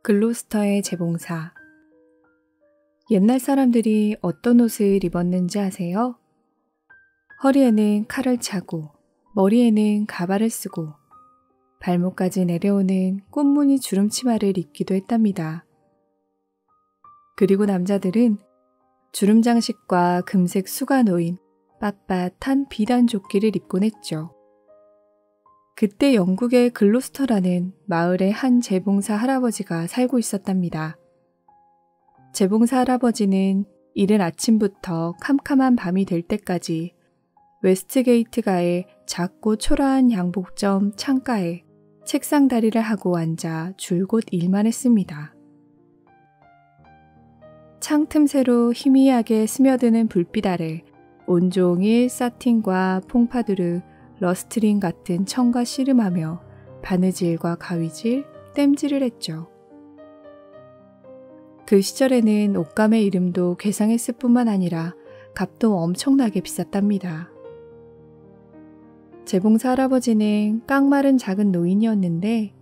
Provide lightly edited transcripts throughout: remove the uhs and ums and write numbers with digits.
글로스터의 재봉사. 옛날 사람들이 어떤 옷을 입었는지 아세요? 허리에는 칼을 차고 머리에는 가발을 쓰고 발목까지 내려오는 꽃무늬 주름치마를 입기도 했답니다. 그리고 남자들은 주름 장식과 금색 수가 놓인 빳빳한 비단 조끼를 입곤 했죠. 그때 영국의 글로스터라는 마을에 한 재봉사 할아버지가 살고 있었답니다. 재봉사 할아버지는 이른 아침부터 캄캄한 밤이 될 때까지 웨스트게이트가의 작고 초라한 양복점 창가에 책상 다리를 하고 앉아 줄곧 일만 했습니다. 창 틈새로 희미하게 스며드는 불빛 아래 온종일 사틴과 퐁파두르, 러스트링 같은 천과 씨름하며 바느질과 가위질, 땜질을 했죠. 그 시절에는 옷감의 이름도 괴상했을 뿐만 아니라 값도 엄청나게 비쌌답니다. 재봉사 할아버지는 깡마른 작은 노인이었는데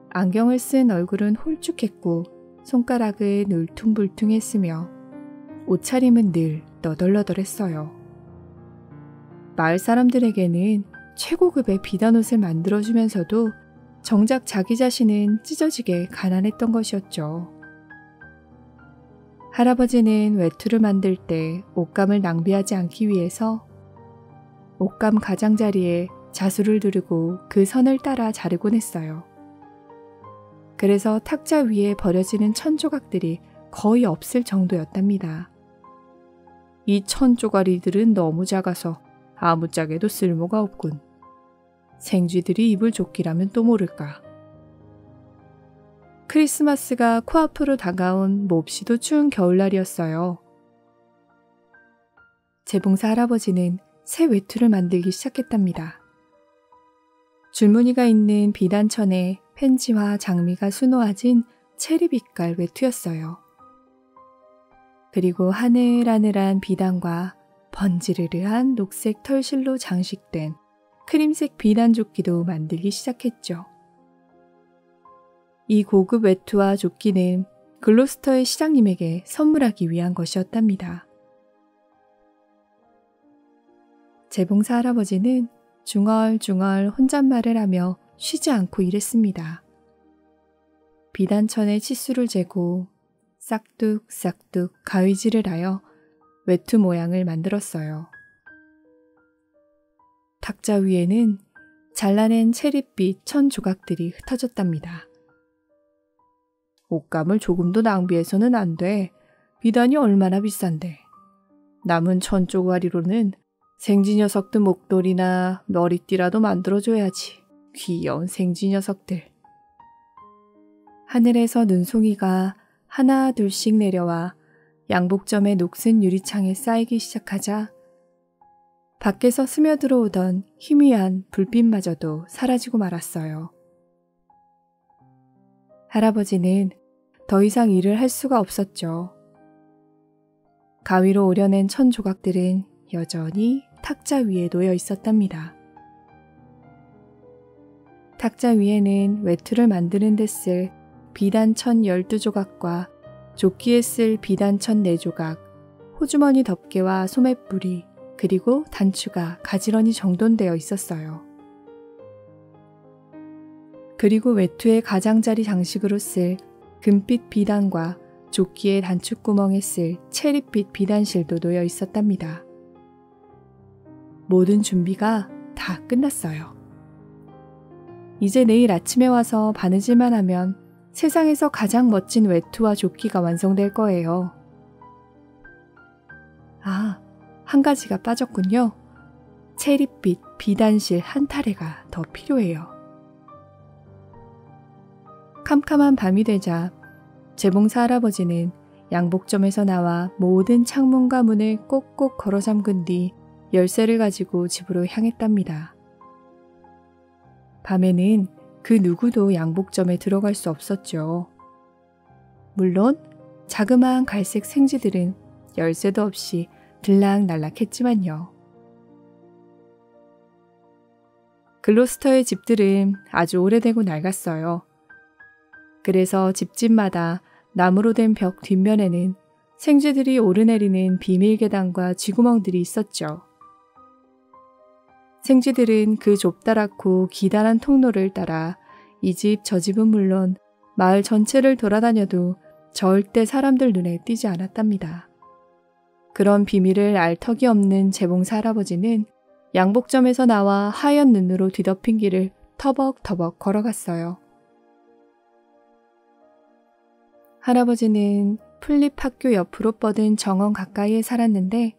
안경을 쓴 얼굴은 홀쭉했고 손가락은 울퉁불퉁했으며 옷차림은 늘 너덜너덜했어요. 마을 사람들에게는 최고급의 비단옷을 만들어주면서도 정작 자기 자신은 찢어지게 가난했던 것이었죠. 할아버지는 외투를 만들 때 옷감을 낭비하지 않기 위해서 옷감 가장자리에 자수를 두르고 그 선을 따라 자르곤 했어요. 그래서 탁자 위에 버려지는 천 조각들이 거의 없을 정도였답니다. 이 천 조가리들은 너무 작아서 아무짝에도 쓸모가 없군. 생쥐들이 입을 조끼라면 또 모를까. 크리스마스가 코앞으로 다가온 몹시도 추운 겨울날이었어요. 재봉사 할아버지는 새 외투를 만들기 시작했답니다. 줄무늬가 있는 비단천에 펜지와 장미가 수놓아진 체리빛깔 외투였어요. 그리고 하늘하늘한 비단과 번지르르한 녹색 털실로 장식된 크림색 비단 조끼도 만들기 시작했죠. 이 고급 외투와 조끼는 글로스터의 시장님에게 선물하기 위한 것이었답니다. 재봉사 할아버지는 중얼중얼 혼잣말을 하며 쉬지 않고 일했습니다. 비단천에 치수를 재고 싹둑싹둑 가위질을 하여 외투 모양을 만들었어요. 탁자 위에는 잘라낸 체리빛 천 조각들이 흩어졌답니다. 옷감을 조금도 낭비해서는 안 돼. 비단이 얼마나 비싼데. 남은 천 조가리로는 생쥐 녀석들 목도리나 머리띠라도 만들어줘야지. 귀여운 생쥐 녀석들. 하늘에서 눈송이가 하나 둘씩 내려와 양복점의 녹슨 유리창에 쌓이기 시작하자 밖에서 스며들어오던 희미한 불빛마저도 사라지고 말았어요. 할아버지는 더 이상 일을 할 수가 없었죠. 가위로 오려낸 천 조각들은 여전히 탁자 위에 놓여 있었답니다. 탁자 위에는 외투를 만드는 데 쓸 비단천 12조각과 조끼에 쓸 비단천 4조각, 호주머니 덮개와 소매뿌리, 그리고 단추가 가지런히 정돈되어 있었어요. 그리고 외투의 가장자리 장식으로 쓸 금빛 비단과 조끼의 단추구멍에 쓸 체리빛 비단실도 놓여 있었답니다. 모든 준비가 다 끝났어요. 이제 내일 아침에 와서 바느질만 하면 세상에서 가장 멋진 외투와 조끼가 완성될 거예요. 아, 한 가지가 빠졌군요. 체리빛 비단실 한 타래가 더 필요해요. 캄캄한 밤이 되자 재봉사 할아버지는 양복점에서 나와 모든 창문과 문을 꼭꼭 걸어 잠근 뒤 열쇠를 가지고 집으로 향했답니다. 밤에는 그 누구도 양복점에 들어갈 수 없었죠. 물론 자그마한 갈색 생쥐들은 열쇠도 없이 들락날락했지만요. 글로스터의 집들은 아주 오래되고 낡았어요. 그래서 집집마다 나무로 된 벽 뒷면에는 생쥐들이 오르내리는 비밀 계단과 쥐구멍들이 있었죠. 생쥐들은 그 좁다랗고 기다란 통로를 따라 이 집 저 집은 물론 마을 전체를 돌아다녀도 절대 사람들 눈에 띄지 않았답니다. 그런 비밀을 알 턱이 없는 재봉사 할아버지는 양복점에서 나와 하얀 눈으로 뒤덮인 길을 터벅터벅 걸어갔어요. 할아버지는 풀립학교 옆으로 뻗은 정원 가까이에 살았는데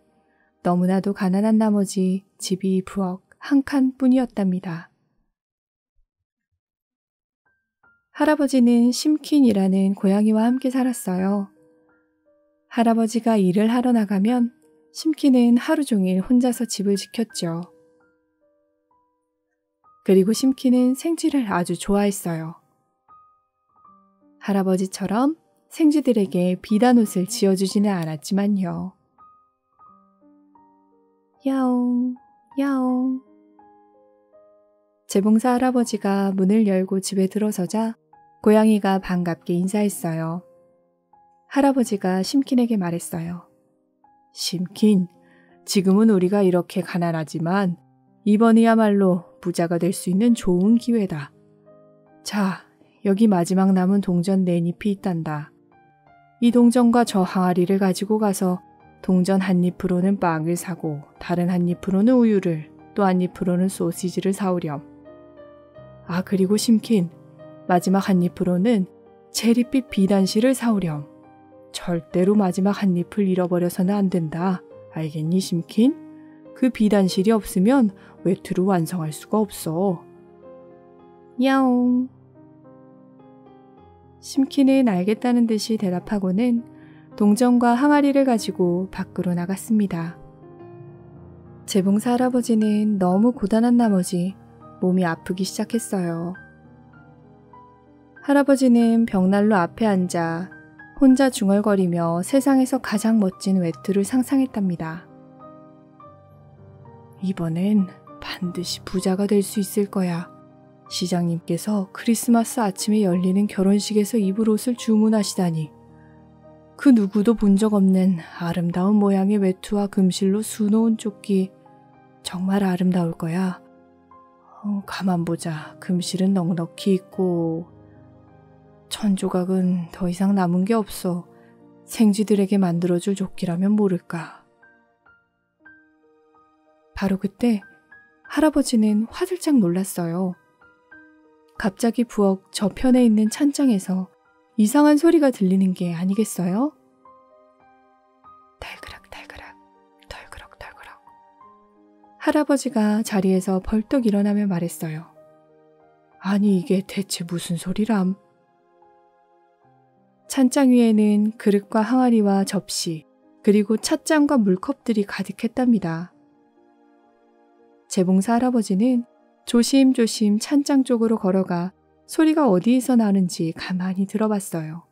너무나도 가난한 나머지 집이 부엌 한 칸뿐이었답니다. 할아버지는 심킨이라는 고양이와 함께 살았어요. 할아버지가 일을 하러 나가면 심킨은 하루 종일 혼자서 집을 지켰죠. 그리고 심킨은 생쥐를 아주 좋아했어요. 할아버지처럼 생쥐들에게 비단 옷을 지어주지는 않았지만요. 야옹, 야옹. 재봉사 할아버지가 문을 열고 집에 들어서자 고양이가 반갑게 인사했어요. 할아버지가 심킨에게 말했어요. 심킨, 지금은 우리가 이렇게 가난하지만 이번이야말로 부자가 될 수 있는 좋은 기회다. 자, 여기 마지막 남은 동전 4잎이 있단다. 이 동전과 저 항아리를 가지고 가서 동전 한 잎으로는 빵을 사고 다른 한 잎으로는 우유를 또 한 잎으로는 소시지를 사오렴. 아, 그리고 심킨, 마지막 한 잎으로는 체리빛 비단실을 사오렴. 절대로 마지막 한 잎을 잃어버려서는 안 된다. 알겠니, 심킨? 그 비단실이 없으면 외투를 완성할 수가 없어. 야옹. 심킨은 알겠다는 듯이 대답하고는 동전과 항아리를 가지고 밖으로 나갔습니다. 재봉사 할아버지는 너무 고단한 나머지 몸이 아프기 시작했어요. 할아버지는 벽난로 앞에 앉아 혼자 중얼거리며 세상에서 가장 멋진 외투를 상상했답니다. 이번엔 반드시 부자가 될 수 있을 거야. 시장님께서 크리스마스 아침에 열리는 결혼식에서 입을 옷을 주문하시다니. 그 누구도 본 적 없는 아름다운 모양의 외투와 금실로 수놓은 조끼. 정말 아름다울 거야. 가만 보자. 금실은 넉넉히 있고 1000조각은 더 이상 남은 게 없어. 생쥐들에게 만들어줄 조끼라면 모를까. 바로 그때 할아버지는 화들짝 놀랐어요. 갑자기 부엌 저편에 있는 찬장에서 이상한 소리가 들리는 게 아니겠어요? 달그락달그락, 덜그럭덜그럭. 할아버지가 자리에서 벌떡 일어나며 말했어요. 아니, 이게 대체 무슨 소리람? 찬장 위에는 그릇과 항아리와 접시, 그리고 찻잔과 물컵들이 가득했답니다. 재봉사 할아버지는 조심조심 찬장 쪽으로 걸어가 소리가 어디에서 나는지 가만히 들어봤어요.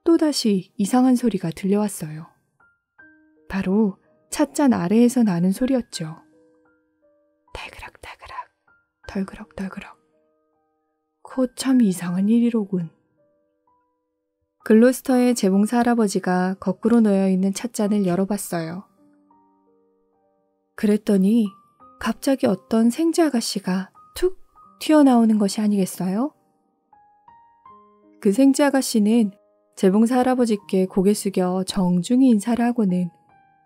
또다시 이상한 소리가 들려왔어요. 바로 찻잔 아래에서 나는 소리였죠. 달그락달그락, 덜그럭덜그럭. 참 이상한 일이로군. 글로스터의 재봉사 할아버지가 거꾸로 놓여있는 찻잔을 열어봤어요. 그랬더니 갑자기 어떤 생쥐 아가씨가 툭 튀어나오는 것이 아니겠어요? 그 생쥐 아가씨는 재봉사 할아버지께 고개 숙여 정중히 인사를 하고는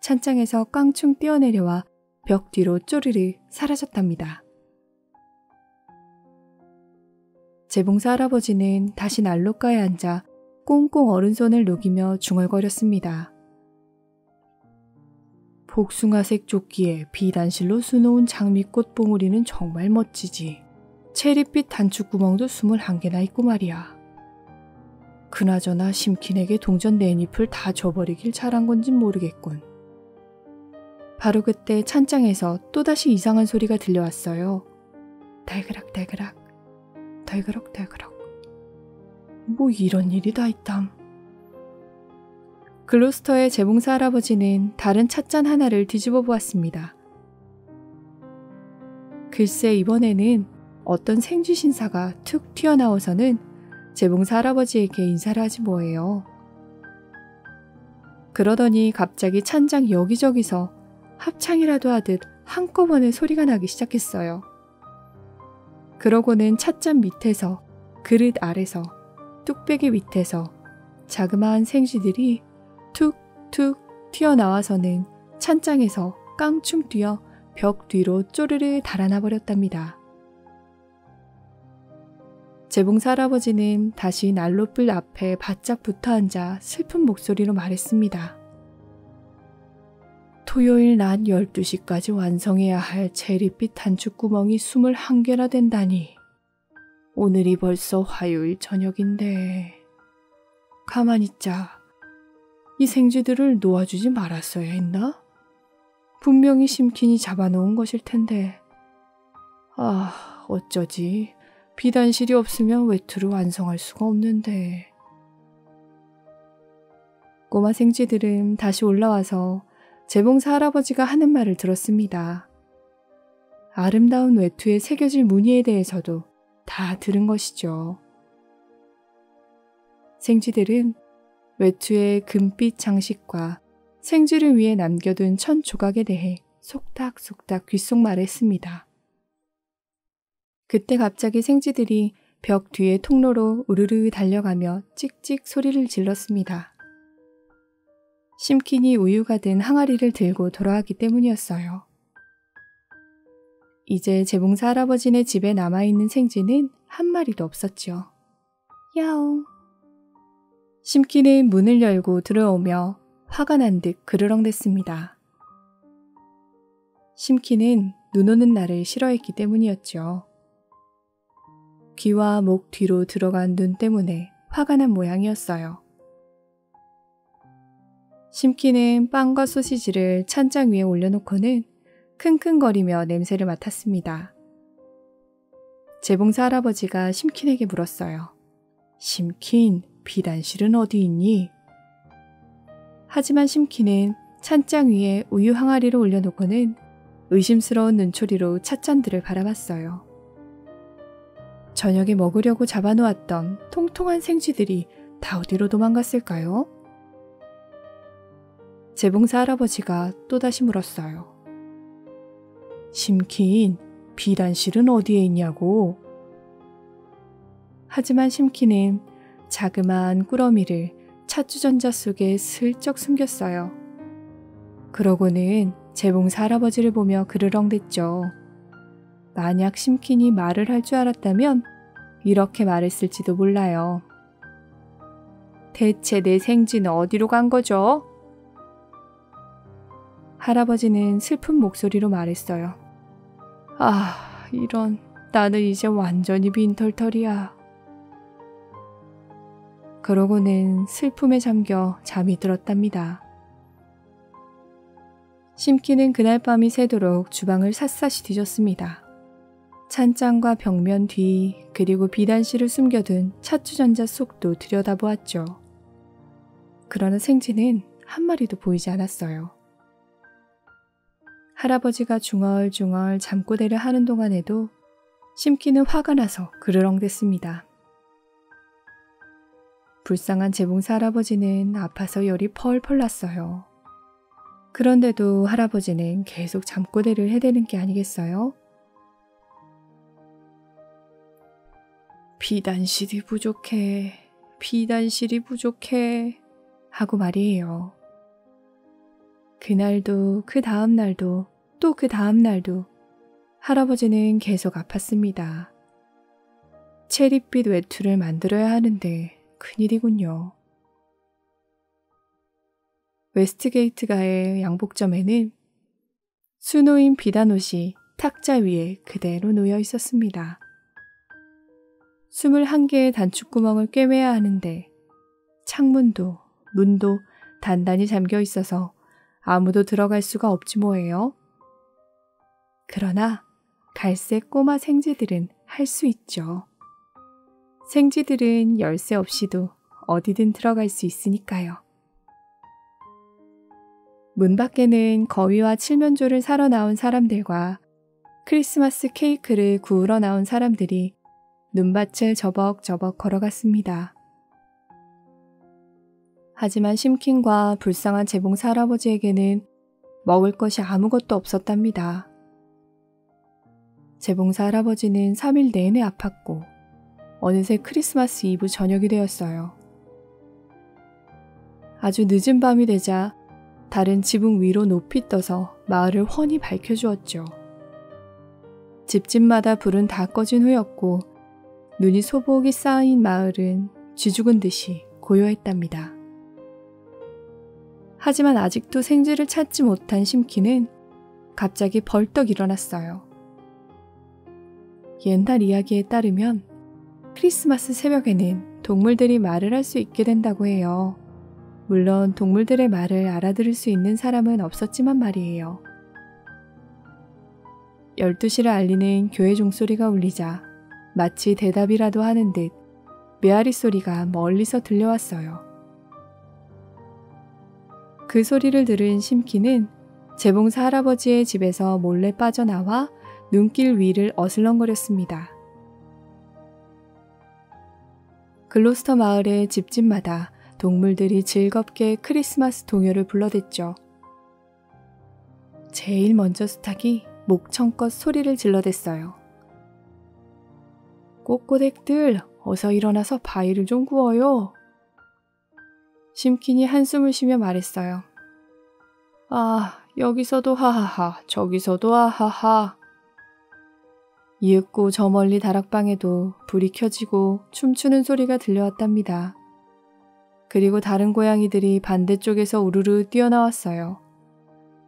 찬장에서 깡충 뛰어내려와 벽 뒤로 쪼르르 사라졌답니다. 재봉사 할아버지는 다시 난로가에 앉아 꽁꽁 얼은 손을 녹이며 중얼거렸습니다. 복숭아색 조끼에 비단실로 수놓은 장미꽃 봉우리는 정말 멋지지. 체리빛 단추구멍도 21개나 있고 말이야. 그나저나 심킨에게 동전 4잎을 다 줘버리길 잘한 건진 모르겠군. 바로 그때 찬장에서 또다시 이상한 소리가 들려왔어요. 달그락달그락, 덜그럭덜그럭. 뭐 이런 일이 다 있담. 글로스터의 재봉사 할아버지는 다른 찻잔 하나를 뒤집어 보았습니다. 글쎄 이번에는 어떤 생쥐 신사가 툭 튀어나와서는 재봉사 할아버지에게 인사를 하지 뭐예요. 그러더니 갑자기 찬장 여기저기서 합창이라도 하듯 한꺼번에 소리가 나기 시작했어요. 그러고는 찻잔 밑에서, 그릇 아래서, 뚝배기 밑에서 자그마한 생쥐들이 툭툭 튀어나와서는 찬장에서 깡충 뛰어 벽 뒤로 쪼르르 달아나 버렸답니다. 재봉사 할아버지는 다시 난로불 앞에 바짝 붙어 앉아 슬픈 목소리로 말했습니다. 토요일 낮 12시까지 완성해야 할 체리빛 단축구멍이 21개나 된다니. 오늘이 벌써 화요일 저녁인데. 가만히 있자. 이 생쥐들을 놓아주지 말았어야 했나? 분명히 심킨이 잡아놓은 것일 텐데. 아, 어쩌지. 비단실이 없으면 외투를 완성할 수가 없는데. 꼬마 생쥐들은 다시 올라와서 재봉사 할아버지가 하는 말을 들었습니다. 아름다운 외투에 새겨질 무늬에 대해서도 다 들은 것이죠. 생쥐들은 외투의 금빛 장식과 생쥐를 위해 남겨둔 천 조각에 대해 속닥속닥 귓속말했습니다. 그때 갑자기 생쥐들이 벽 뒤의 통로로 우르르 달려가며 찍찍 소리를 질렀습니다. 심킨이 우유가 든 항아리를 들고 돌아왔기 때문이었어요. 이제 재봉사 할아버지네 집에 남아있는 생쥐는 한 마리도 없었죠. 야옹. 심킨은 문을 열고 들어오며 화가 난 듯 그르렁댔습니다. 심킨은 눈 오는 날을 싫어했기 때문이었죠. 귀와 목 뒤로 들어간 눈 때문에 화가 난 모양이었어요. 심키는 빵과 소시지를 찬장 위에 올려놓고는 킁킁거리며 냄새를 맡았습니다. 재봉사 할아버지가 심킨에게 물었어요. 심킨, 비단실은 어디 있니? 하지만 심킨은 찬장 위에 우유 항아리를 올려놓고는 의심스러운 눈초리로 찻잔들을 바라봤어요. 저녁에 먹으려고 잡아놓았던 통통한 생쥐들이 다 어디로 도망갔을까요? 재봉사 할아버지가 또다시 물었어요. 심킨, 비단실은 어디에 있냐고? 하지만 심킨은 자그마한 꾸러미를 찻주전자 속에 슬쩍 숨겼어요. 그러고는 재봉사 할아버지를 보며 그르렁댔죠. 만약 심킨이 말을 할 줄 알았다면 이렇게 말했을지도 몰라요. 대체 내 생쥐는 어디로 간 거죠? 할아버지는 슬픈 목소리로 말했어요. 아, 이런, 나는 이제 완전히 빈털털이야. 그러고는 슬픔에 잠겨 잠이 들었답니다. 심키는 그날 밤이 새도록 주방을 샅샅이 뒤졌습니다. 찬장과 벽면 뒤 그리고 비단실을 숨겨둔 찻주전자 속도 들여다보았죠. 그러나 생쥐는 한 마리도 보이지 않았어요. 할아버지가 중얼중얼 잠꼬대를 하는 동안에도 심키는 화가 나서 그르렁댔습니다. 불쌍한 재봉사 할아버지는 아파서 열이 펄펄 났어요. 그런데도 할아버지는 계속 잠꼬대를 해대는 게 아니겠어요? 비단실이 부족해, 비단실이 부족해 하고 말이에요. 그날도 그 다음 날도 또 그 다음 날도 할아버지는 계속 아팠습니다. 체리빛 외투를 만들어야 하는데 큰일이군요. 웨스트게이트가의 양복점에는 수놓인 비단옷이 탁자 위에 그대로 놓여 있었습니다. 21개의 단축구멍을 꿰매야 하는데 창문도 문도 단단히 잠겨 있어서 아무도 들어갈 수가 없지 뭐예요. 그러나 갈색 꼬마 생쥐들은 할 수 있죠. 생쥐들은 열쇠 없이도 어디든 들어갈 수 있으니까요. 문 밖에는 거위와 칠면조를 사러 나온 사람들과 크리스마스 케이크를 구우러 나온 사람들이 눈밭을 저벅저벅 걸어갔습니다. 하지만 심킨과 불쌍한 재봉사 할아버지에게는 먹을 것이 아무것도 없었답니다. 재봉사 할아버지는 3일 내내 아팠고 어느새 크리스마스 이브 저녁이 되었어요. 아주 늦은 밤이 되자 달은 지붕 위로 높이 떠서 마을을 훤히 밝혀주었죠. 집집마다 불은 다 꺼진 후였고 눈이 소복이 쌓인 마을은 쥐죽은 듯이 고요했답니다. 하지만 아직도 생쥐를 찾지 못한 심키는 갑자기 벌떡 일어났어요. 옛날 이야기에 따르면 크리스마스 새벽에는 동물들이 말을 할 수 있게 된다고 해요. 물론 동물들의 말을 알아들을 수 있는 사람은 없었지만 말이에요. 12시를 알리는 교회 종소리가 울리자 마치 대답이라도 하는 듯 메아리 소리가 멀리서 들려왔어요. 그 소리를 들은 심키는 재봉사 할아버지의 집에서 몰래 빠져나와 눈길 위를 어슬렁거렸습니다. 글로스터 마을의 집집마다 동물들이 즐겁게 크리스마스 동요를 불러댔죠. 제일 먼저 수탉이 목청껏 소리를 질러댔어요. 꼬꼬댁들 어서 일어나서 바위를 좀 구워요. 심킨이 한숨을 쉬며 말했어요. 아, 여기서도 하하하, 저기서도 아하하. 이윽고 저 멀리 다락방에도 불이 켜지고 춤추는 소리가 들려왔답니다. 그리고 다른 고양이들이 반대쪽에서 우르르 뛰어나왔어요.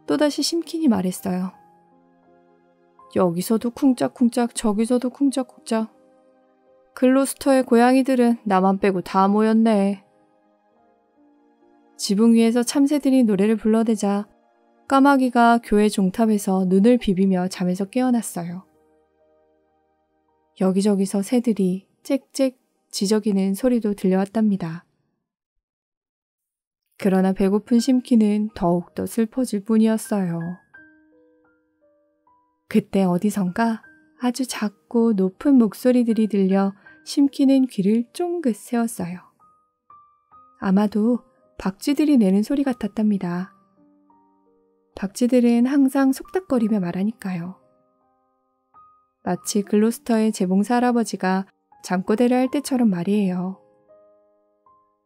또다시 심킨이 말했어요. 여기서도 쿵짝쿵짝, 저기서도 쿵짝쿵짝. 글로스터의 고양이들은 나만 빼고 다 모였네. 지붕 위에서 참새들이 노래를 불러대자 까마귀가 교회 종탑에서 눈을 비비며 잠에서 깨어났어요. 여기저기서 새들이 짹짹 지저귀는 소리도 들려왔답니다. 그러나 배고픈 심키는 더욱더 슬퍼질 뿐이었어요. 그때 어디선가 아주 작고 높은 목소리들이 들려 심키는 귀를 쫑긋 세웠어요. 아마도 박쥐들이 내는 소리 같았답니다. 박쥐들은 항상 속닥거리며 말하니까요. 마치 글로스터의 재봉사 할아버지가 잠꼬대를 할 때처럼 말이에요.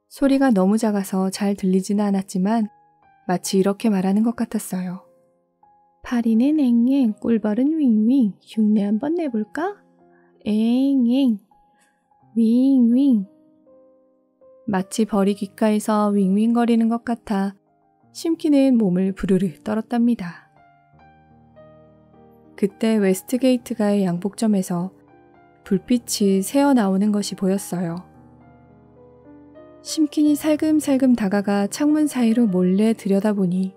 소리가 너무 작아서 잘 들리지는 않았지만 마치 이렇게 말하는 것 같았어요. 파리는 앵앵, 꿀벌은 윙윙, 흉내 한번 내볼까? 앵앵, 윙윙. 마치 벌이 귓가에서 윙윙거리는 것 같아 심키는 몸을 부르르 떨었답니다. 그때 웨스트게이트가의 양복점에서 불빛이 새어나오는 것이 보였어요. 심킨이 살금살금 다가가 창문 사이로 몰래 들여다보니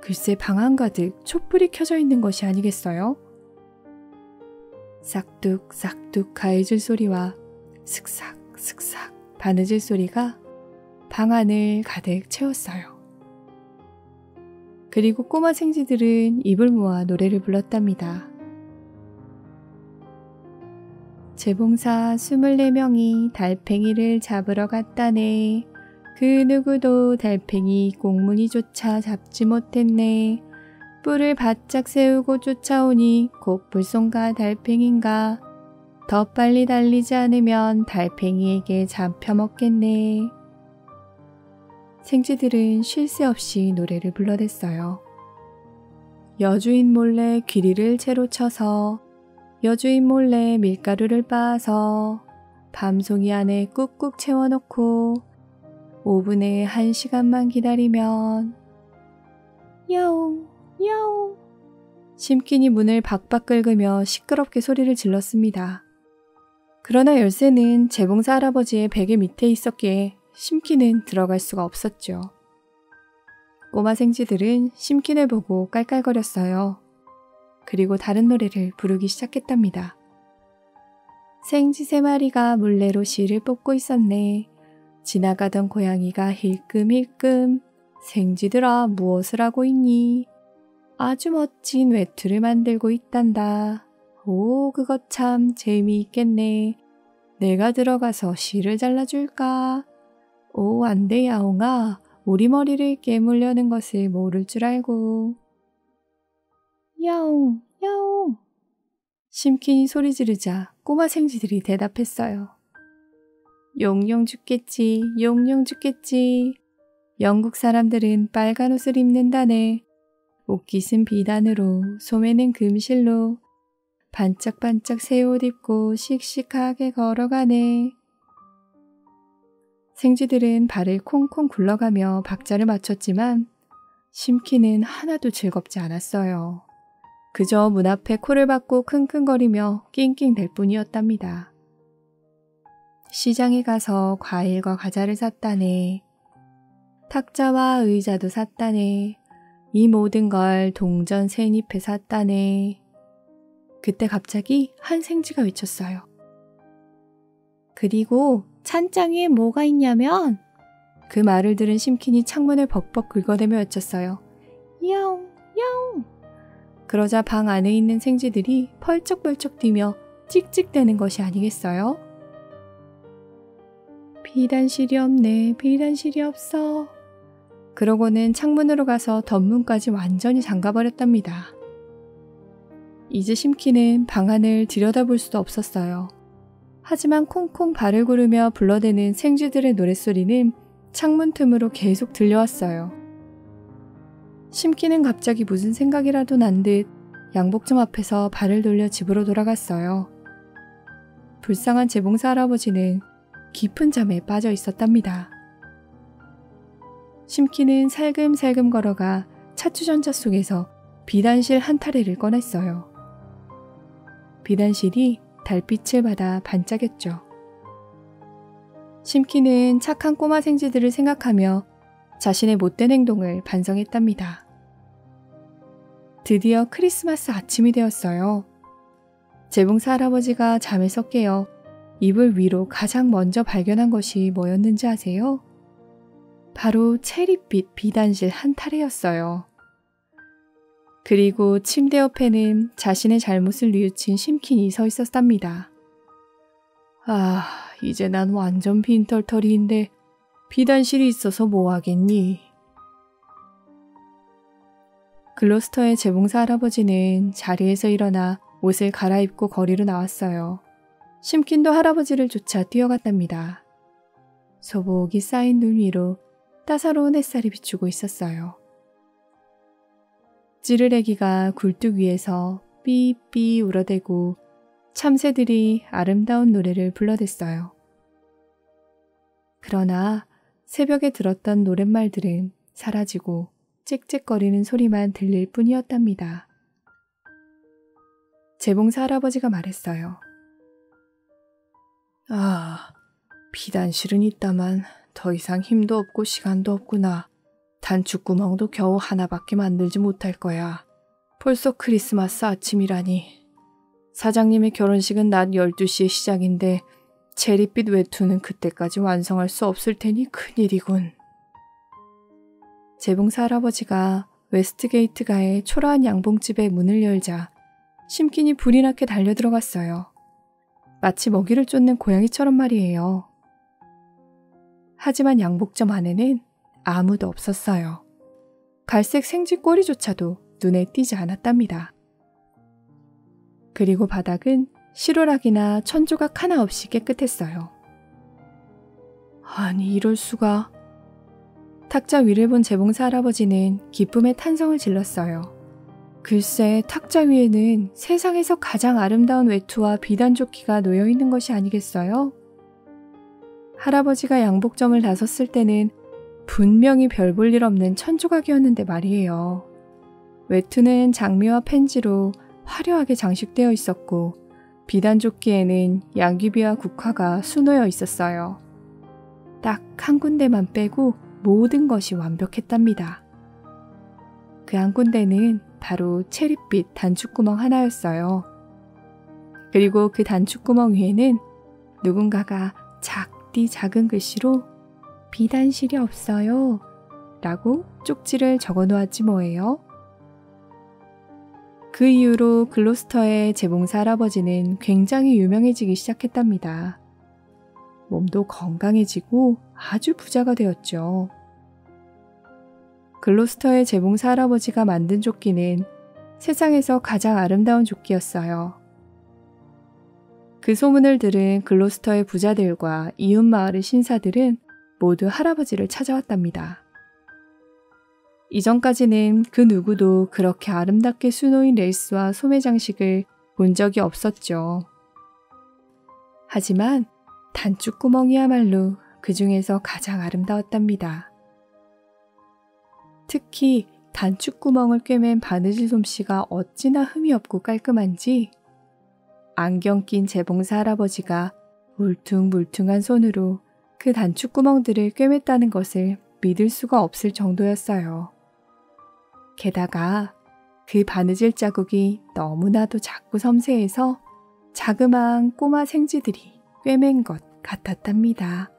글쎄 방 한가득 촛불이 켜져 있는 것이 아니겠어요? 싹둑싹둑 가해질 소리와 슥싹슥싹 바느질 소리가 방 안을 가득 채웠어요. 그리고 꼬마 생쥐들은 입을 모아 노래를 불렀답니다. 재봉사 24명이 달팽이를 잡으러 갔다네. 그 누구도 달팽이 꽁무니조차 잡지 못했네. 뿔을 바짝 세우고 쫓아오니 곧 불송가 달팽인가. 더 빨리 달리지 않으면 달팽이에게 잡혀먹겠네. 생쥐들은 쉴 새 없이 노래를 불러댔어요. 여주인 몰래 귀리를 채로 쳐서 여주인 몰래 밀가루를 빻아서 밤송이 안에 꾹꾹 채워놓고 오븐에 1시간만 기다리면 야옹 야옹. 심킨이 문을 박박 긁으며 시끄럽게 소리를 질렀습니다. 그러나 열쇠는 재봉사 할아버지의 베개 밑에 있었기에 심킨은 들어갈 수가 없었죠. 꼬마 생쥐들은 심킨을 보고 깔깔거렸어요. 그리고 다른 노래를 부르기 시작했답니다. 생쥐 3마리가 물레로 실을 뽑고 있었네. 지나가던 고양이가 힐끔힐끔 생쥐들아 무엇을 하고 있니? 아주 멋진 외투를 만들고 있단다. 오, 그거 참 재미있겠네. 내가 들어가서 실을 잘라줄까? 오, 안 돼, 야옹아. 우리 머리를 깨물려는 것을 모를 줄 알고. 야옹, 야옹. 심킨이 소리 지르자 꼬마 생쥐들이 대답했어요. 용용 죽겠지, 용용 죽겠지. 영국 사람들은 빨간 옷을 입는다네. 옷깃은 비단으로, 소매는 금실로, 반짝반짝 새 옷 입고 씩씩하게 걸어가네. 생쥐들은 발을 콩콩 굴러가며 박자를 맞췄지만 심키는 하나도 즐겁지 않았어요. 그저 문 앞에 코를 박고 킁킁거리며 낑낑댈 뿐이었답니다. 시장에 가서 과일과 과자를 샀다네. 탁자와 의자도 샀다네. 이 모든 걸 동전 새잎에 샀다네. 그때 갑자기 한 생쥐가 외쳤어요. 그리고 찬장 위에 뭐가 있냐면, 그 말을 들은 심킨이 창문을 벅벅 긁어대며 외쳤어요. 야옹, 야옹. 그러자 방 안에 있는 생쥐들이 펄쩍펄쩍 뛰며 찍찍대는 것이 아니겠어요? 비단실이 없네, 비단실이 없어. 그러고는 창문으로 가서 덧문까지 완전히 잠가버렸답니다. 이제 심키는 방 안을 들여다볼 수도 없었어요. 하지만 콩콩 발을 구르며 불러대는 생쥐들의 노랫소리는 창문 틈으로 계속 들려왔어요. 심키는 갑자기 무슨 생각이라도 난 듯 양복점 앞에서 발을 돌려 집으로 돌아갔어요. 불쌍한 재봉사 할아버지는 깊은 잠에 빠져 있었답니다. 심키는 살금살금 걸어가 차추전차 속에서 비단실 한 타래를 꺼냈어요. 비단실이 달빛을 받아 반짝였죠. 심키는 착한 꼬마 생쥐들을 생각하며 자신의 못된 행동을 반성했답니다. 드디어 크리스마스 아침이 되었어요. 재봉사 할아버지가 잠에서 깨어 이불 위로 가장 먼저 발견한 것이 뭐였는지 아세요? 바로 체리빛 비단실 한 타래였어요. 그리고 침대 옆에는 자신의 잘못을 뉘우친 심킨이 서 있었답니다. 아, 이제 난 완전 빈털터리인데 비단실이 있어서 뭐 하겠니? 글로스터의 재봉사 할아버지는 자리에서 일어나 옷을 갈아입고 거리로 나왔어요. 심킨도 할아버지를 쫓아 뛰어갔답니다. 소복이 쌓인 눈 위로 따사로운 햇살이 비추고 있었어요. 찌르레기가 굴뚝 위에서 삐삐 울어대고 참새들이 아름다운 노래를 불러댔어요. 그러나 새벽에 들었던 노랫말들은 사라지고 짹짹거리는 소리만 들릴 뿐이었답니다. 재봉사 할아버지가 말했어요. 아, 비단실은 있다만 더 이상 힘도 없고 시간도 없구나. 단축구멍도 겨우 하나밖에 만들지 못할 거야. 벌써 크리스마스 아침이라니. 사장님의 결혼식은 낮 12시에 시작인데 체리빛 외투는 그때까지 완성할 수 없을 테니 큰일이군. 재봉사 할아버지가 웨스트게이트가의 초라한 양봉집의 문을 열자 심킨이 불이 나게 달려들어갔어요. 마치 먹이를 쫓는 고양이처럼 말이에요. 하지만 양복점 안에는 아무도 없었어요. 갈색 생쥐 꼬리조차도 눈에 띄지 않았답니다. 그리고 바닥은 실오락이나 천조각 하나 없이 깨끗했어요. 아니, 이럴 수가. 탁자 위를 본 재봉사 할아버지는 기쁨의 탄성을 질렀어요. 글쎄, 탁자 위에는 세상에서 가장 아름다운 외투와 비단조끼가 놓여있는 것이 아니겠어요? 할아버지가 양복점을 나섰을 때는 분명히 별 볼 일 없는 천조각이었는데 말이에요. 외투는 장미와 펜지로 화려하게 장식되어 있었고 비단조끼에는 양귀비와 국화가 수놓여 있었어요. 딱 한 군데만 빼고 모든 것이 완벽했답니다. 그 한 군데는 바로 체리빛 단축구멍 하나였어요. 그리고 그 단축구멍 위에는 누군가가 작디 작은 글씨로 비단실이 없어요 라고 쪽지를 적어 놓았지 뭐예요. 그 이후로 글로스터의 재봉사 할아버지는 굉장히 유명해지기 시작했답니다. 몸도 건강해지고 아주 부자가 되었죠. 글로스터의 재봉사 할아버지가 만든 조끼는 세상에서 가장 아름다운 조끼였어요. 그 소문을 들은 글로스터의 부자들과 이웃 마을의 신사들은 모두 할아버지를 찾아왔답니다. 이전까지는 그 누구도 그렇게 아름답게 수놓인 레이스와 소매 장식을 본 적이 없었죠. 하지만 단추구멍이야말로 그 중에서 가장 아름다웠답니다. 특히 단추구멍을 꿰맨 바느질 솜씨가 어찌나 흠이 없고 깔끔한지 안경 낀 재봉사 할아버지가 울퉁불퉁한 손으로 그 단추구멍들을 꿰맸다는 것을 믿을 수가 없을 정도였어요. 게다가 그 바느질 자국이 너무나도 작고 섬세해서 자그마한 꼬마 생쥐들이 꿰맨 것 같았답니다.